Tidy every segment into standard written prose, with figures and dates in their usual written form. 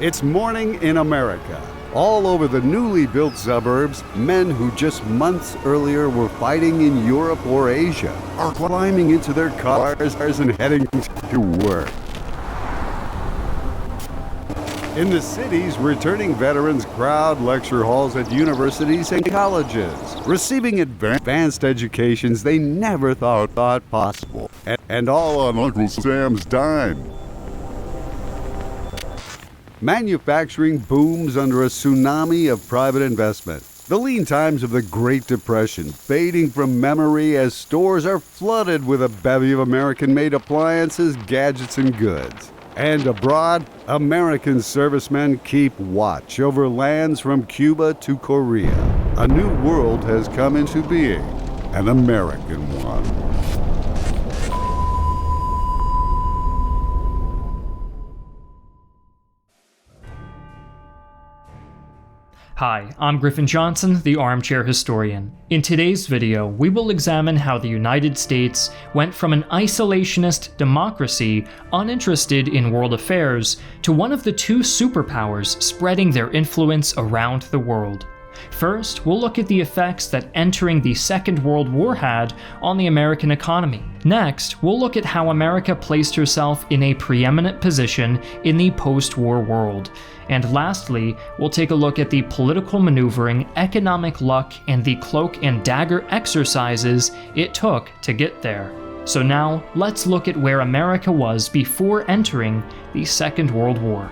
It's morning in America. All over the newly built suburbs, men who just months earlier were fighting in Europe or Asia are climbing into their cars and heading to work. In the cities, returning veterans crowd lecture halls at universities and colleges, receiving advanced educations they never thought possible, and all on Uncle Sam's dime. Manufacturing booms under a tsunami of private investment. The lean times of the Great Depression fading from memory as stores are flooded with a bevy of American-made appliances, gadgets, and goods. And abroad, American servicemen keep watch over lands from Cuba to Korea. A new world has come into being, an American one. Hi, I'm Griffin Johnson, the Armchair Historian. In today's video, we will examine how the United States went from an isolationist democracy uninterested in world affairs to one of the two superpowers spreading their influence around the world. First, we'll look at the effects that entering the Second World War had on the American economy. Next, we'll look at how America placed herself in a preeminent position in the post-war world. And lastly, we'll take a look at the political maneuvering, economic luck, and the cloak and dagger exercises it took to get there. So now, let's look at where America was before entering the Second World War.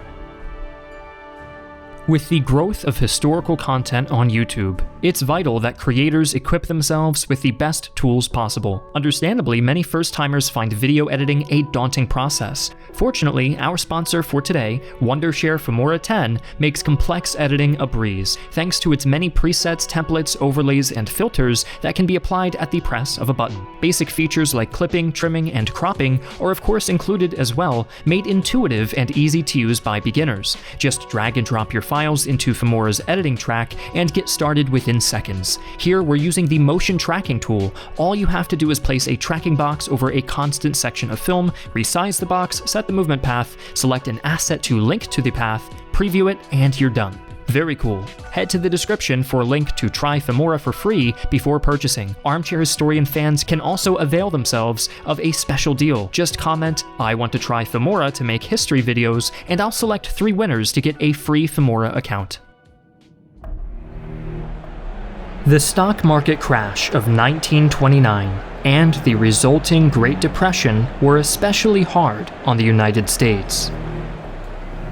With the growth of historical content on YouTube, it's vital that creators equip themselves with the best tools possible. Understandably, many first-timers find video editing a daunting process. Fortunately, our sponsor for today, Wondershare Filmora 10, makes complex editing a breeze, thanks to its many presets, templates, overlays, and filters that can be applied at the press of a button. Basic features like clipping, trimming, and cropping are of course included as well, made intuitive and easy to use by beginners. Just drag and drop your files into Filmora's editing track and get started within seconds. Here we're using the motion tracking tool. All you have to do is place a tracking box over a constant section of film, resize the box, set the movement path, select an asset to link to the path, preview it, and you're done. Very cool. Head to the description for a link to try Filmora for free before purchasing. Armchair Historian fans can also avail themselves of a special deal. Just comment, "I want to try Filmora to make history videos," and I'll select 3 winners to get a free Filmora account. The stock market crash of 1929 and the resulting Great Depression were especially hard on the United States.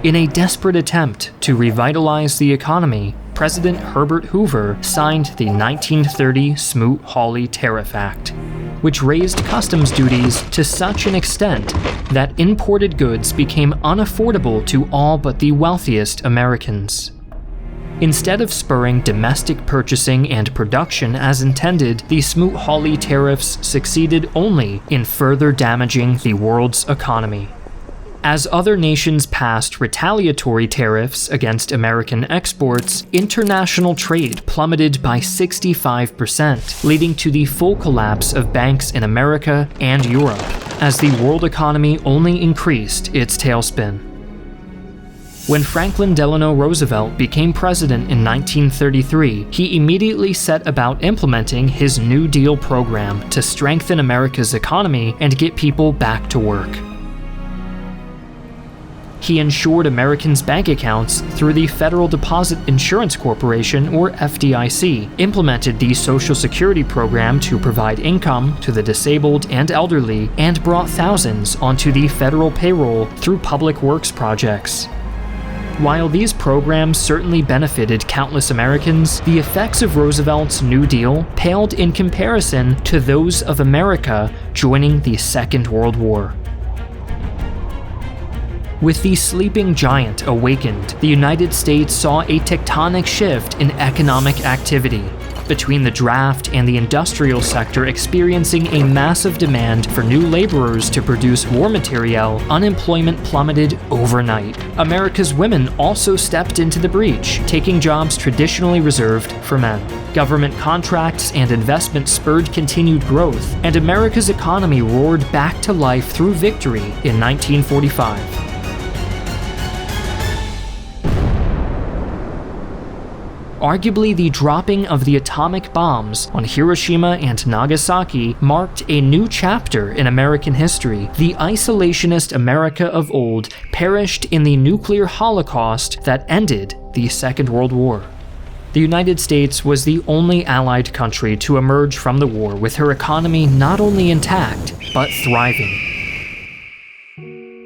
In a desperate attempt to revitalize the economy, President Herbert Hoover signed the 1930 Smoot-Hawley Tariff Act, which raised customs duties to such an extent that imported goods became unaffordable to all but the wealthiest Americans. Instead of spurring domestic purchasing and production as intended, the Smoot-Hawley tariffs succeeded only in further damaging the world's economy. As other nations passed retaliatory tariffs against American exports, international trade plummeted by 65%, leading to the full collapse of banks in America and Europe, as the world economy only increased its tailspin. When Franklin Delano Roosevelt became president in 1933, he immediately set about implementing his New Deal program to strengthen America's economy and get people back to work. He insured Americans' bank accounts through the Federal Deposit Insurance Corporation, or FDIC, implemented the Social Security program to provide income to the disabled and elderly, and brought thousands onto the federal payroll through public works projects. While these programs certainly benefited countless Americans, the effects of Roosevelt's New Deal paled in comparison to those of America joining the Second World War. With the sleeping giant awakened, the United States saw a tectonic shift in economic activity, between the draft and the industrial sector experiencing a massive demand for new laborers to produce war materiel. Unemployment plummeted overnight. America's women also stepped into the breach, taking jobs traditionally reserved for men. Government contracts and investment spurred continued growth, and America's economy roared back to life through victory in 1945. Arguably, the dropping of the atomic bombs on Hiroshima and Nagasaki marked a new chapter in American history. The isolationist America of old perished in the nuclear holocaust that ended the Second World War. The United States was the only allied country to emerge from the war with her economy not only intact, but thriving.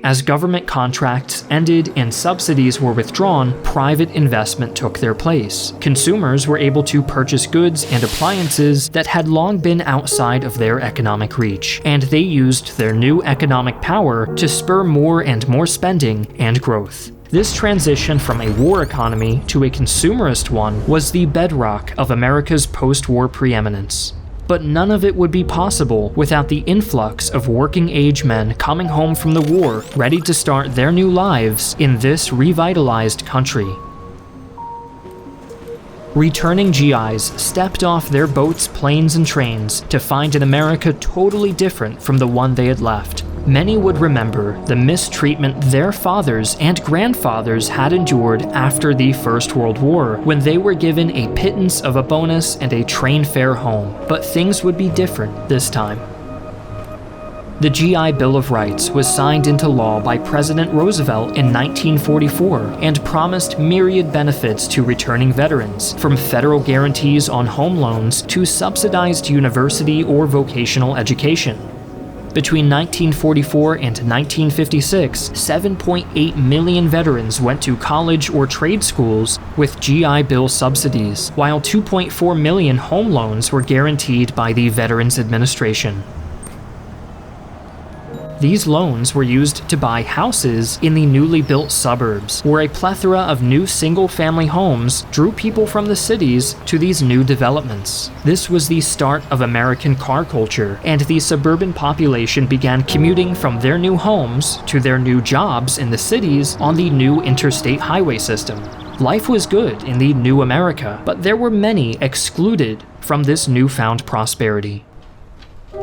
As government contracts ended and subsidies were withdrawn, private investment took their place. Consumers were able to purchase goods and appliances that had long been outside of their economic reach, and they used their new economic power to spur more and more spending and growth. This transition from a war economy to a consumerist one was the bedrock of America's post-war preeminence. But none of it would be possible without the influx of working-age men coming home from the war, ready to start their new lives in this revitalized country. Returning GIs stepped off their boats, planes, and trains to find an America totally different from the one they had left. Many would remember the mistreatment their fathers and grandfathers had endured after the First World War, when they were given a pittance of a bonus and a train fare home. But things would be different this time. The GI Bill of Rights was signed into law by President Roosevelt in 1944 and promised myriad benefits to returning veterans, from federal guarantees on home loans to subsidized university or vocational education. Between 1944 and 1956, 7.8 million veterans went to college or trade schools with GI Bill subsidies, while 2.4 million home loans were guaranteed by the Veterans Administration. These loans were used to buy houses in the newly built suburbs, where a plethora of new single-family homes drew people from the cities to these new developments. This was the start of American car culture, and the suburban population began commuting from their new homes to their new jobs in the cities on the new interstate highway system. Life was good in the new America, but there were many excluded from this newfound prosperity.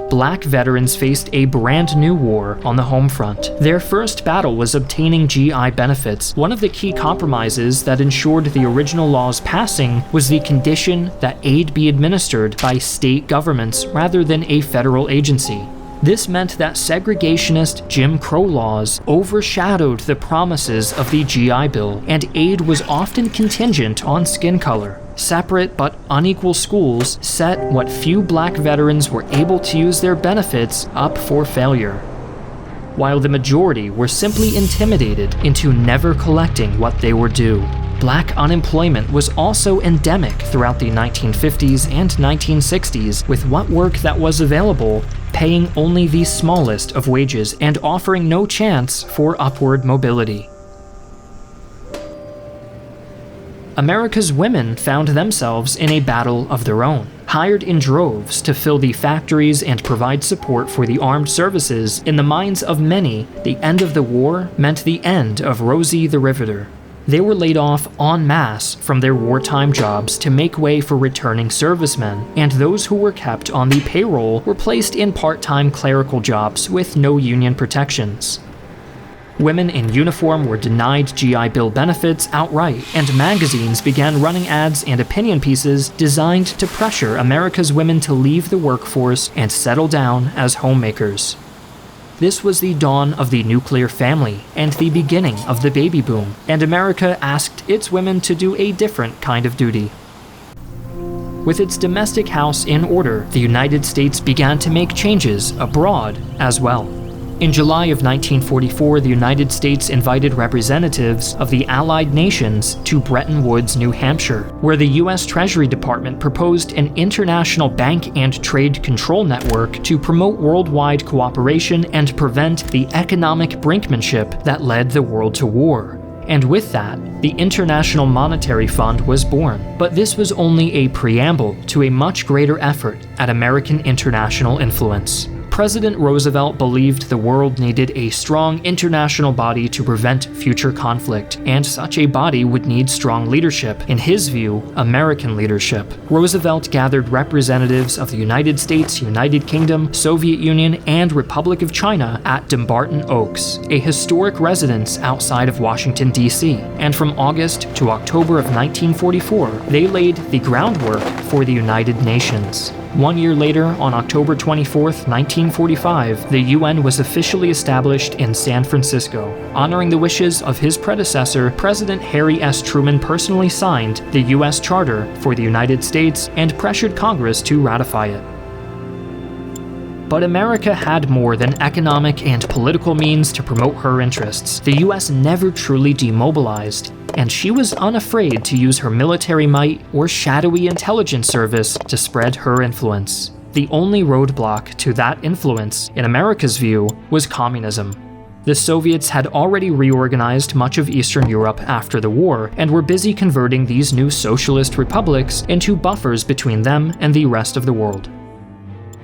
Black veterans faced a brand new war on the home front. Their first battle was obtaining GI benefits. One of the key compromises that ensured the original law's passing was the condition that aid be administered by state governments rather than a federal agency. This meant that segregationist Jim Crow laws overshadowed the promises of the GI Bill, and aid was often contingent on skin color. Separate but unequal schools set what few black veterans were able to use their benefits up for failure, while the majority were simply intimidated into never collecting what they were due. Black unemployment was also endemic throughout the 1950s and 1960s, with what work that was available paying only the smallest of wages and offering no chance for upward mobility. America's women found themselves in a battle of their own. Hired in droves to fill the factories and provide support for the armed services, in the minds of many, the end of the war meant the end of Rosie the Riveter. They were laid off en masse from their wartime jobs to make way for returning servicemen, and those who were kept on the payroll were placed in part-time clerical jobs with no union protections. Women in uniform were denied GI Bill benefits outright, and magazines began running ads and opinion pieces designed to pressure America's women to leave the workforce and settle down as homemakers. This was the dawn of the nuclear family and the beginning of the baby boom, and America asked its women to do a different kind of duty. With its domestic house in order, the United States began to make changes abroad as well. In July of 1944, the United States invited representatives of the Allied nations to Bretton Woods, New Hampshire, where the U.S. Treasury Department proposed an international bank and trade control network to promote worldwide cooperation and prevent the economic brinkmanship that led the world to war. And with that, the International Monetary Fund was born. But this was only a preamble to a much greater effort at American international influence. President Roosevelt believed the world needed a strong international body to prevent future conflict, and such a body would need strong leadership, in his view, American leadership. Roosevelt gathered representatives of the United States, United Kingdom, Soviet Union, and Republic of China at Dumbarton Oaks, a historic residence outside of Washington, D.C., and from August to October of 1944, they laid the groundwork for the United Nations. 1 year later, on October 24, 1945, the UN was officially established in San Francisco. Honoring the wishes of his predecessor, President Harry S. Truman personally signed the U.S. Charter for the United States and pressured Congress to ratify it. But America had more than economic and political means to promote her interests. The US never truly demobilized, and she was unafraid to use her military might or shadowy intelligence service to spread her influence. The only roadblock to that influence, in America's view, was communism. The Soviets had already reorganized much of Eastern Europe after the war, and were busy converting these new socialist republics into buffers between them and the rest of the world.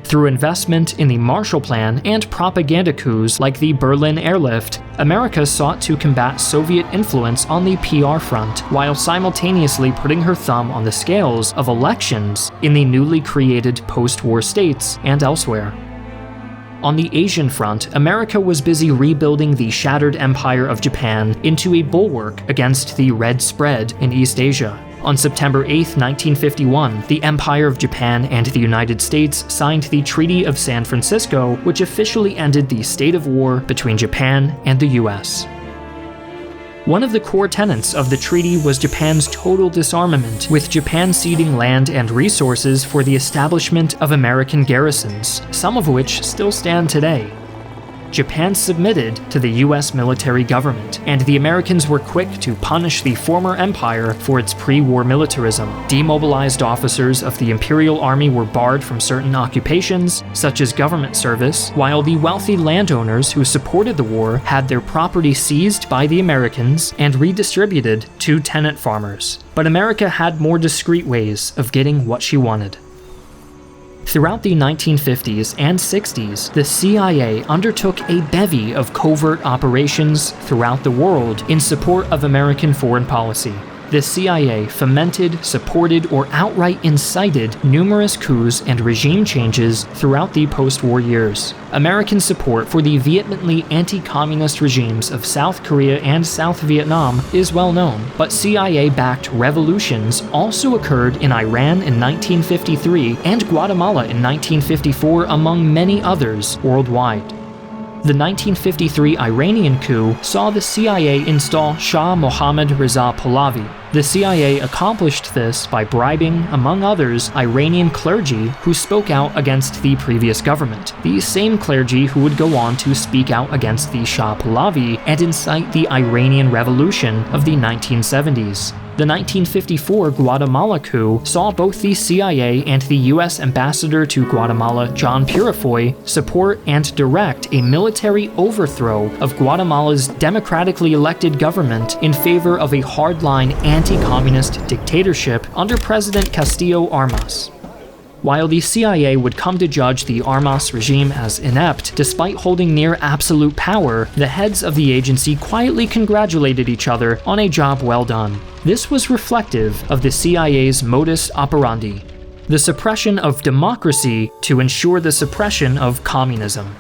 Through investment in the Marshall Plan and propaganda coups like the Berlin Airlift, America sought to combat Soviet influence on the PR front, while simultaneously putting her thumb on the scales of elections in the newly created post-war states and elsewhere. On the Asian front, America was busy rebuilding the shattered empire of Japan into a bulwark against the Red Spread in East Asia. On September 8, 1951, the Empire of Japan and the United States signed the Treaty of San Francisco, which officially ended the state of war between Japan and the US. One of the core tenets of the treaty was Japan's total disarmament, with Japan ceding land and resources for the establishment of American garrisons, some of which still stand today. Japan submitted to the US military government, and the Americans were quick to punish the former empire for its pre-war militarism. Demobilized officers of the Imperial Army were barred from certain occupations, such as government service, while the wealthy landowners who supported the war had their property seized by the Americans and redistributed to tenant farmers. But America had more discreet ways of getting what she wanted. Throughout the 1950s and 60s, the CIA undertook a bevy of covert operations throughout the world in support of American foreign policy. The CIA fomented, supported, or outright incited numerous coups and regime changes throughout the post-war years. American support for the vehemently anti-communist regimes of South Korea and South Vietnam is well known, but CIA-backed revolutions also occurred in Iran in 1953 and Guatemala in 1954, among many others worldwide. The 1953 Iranian coup saw the CIA install Shah Mohammad Reza Pahlavi. The CIA accomplished this by bribing, among others, Iranian clergy who spoke out against the previous government. These same clergy who would go on to speak out against the Shah Pahlavi and incite the Iranian Revolution of the 1970s. The 1954 Guatemala coup saw both the CIA and the U.S. ambassador to Guatemala, John Purifoy, support and direct a military overthrow of Guatemala's democratically elected government in favor of a hardline anti-communist dictatorship under President Castillo Armas. While the CIA would come to judge the Armas regime as inept, despite holding near absolute power, the heads of the agency quietly congratulated each other on a job well done. This was reflective of the CIA's modus operandi: the suppression of democracy to ensure the suppression of communism.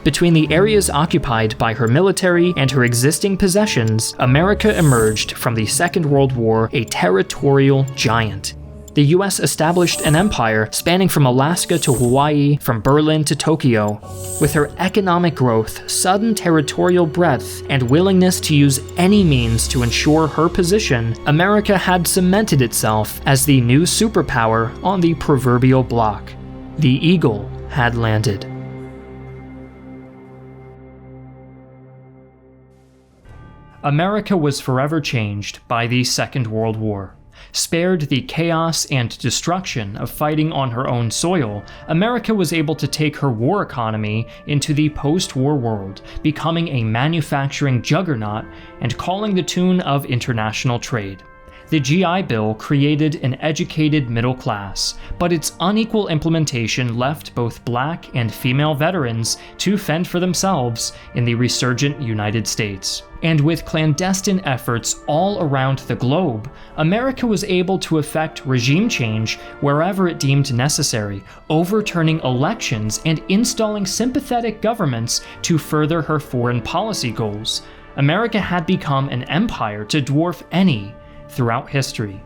Between the areas occupied by her military and her existing possessions, America emerged from the Second World War a territorial giant. The US established an empire spanning from Alaska to Hawaii, from Berlin to Tokyo. With her economic growth, sudden territorial breadth, and willingness to use any means to ensure her position, America had cemented itself as the new superpower on the proverbial block. The eagle had landed. America was forever changed by the Second World War. Spared the chaos and destruction of fighting on her own soil, America was able to take her war economy into the post-war world, becoming a manufacturing juggernaut and calling the tune of international trade. The GI Bill created an educated middle class, but its unequal implementation left both black and female veterans to fend for themselves in the resurgent United States. And with clandestine efforts all around the globe, America was able to effect regime change wherever it deemed necessary, overturning elections and installing sympathetic governments to further her foreign policy goals. America had become an empire to dwarf any throughout history.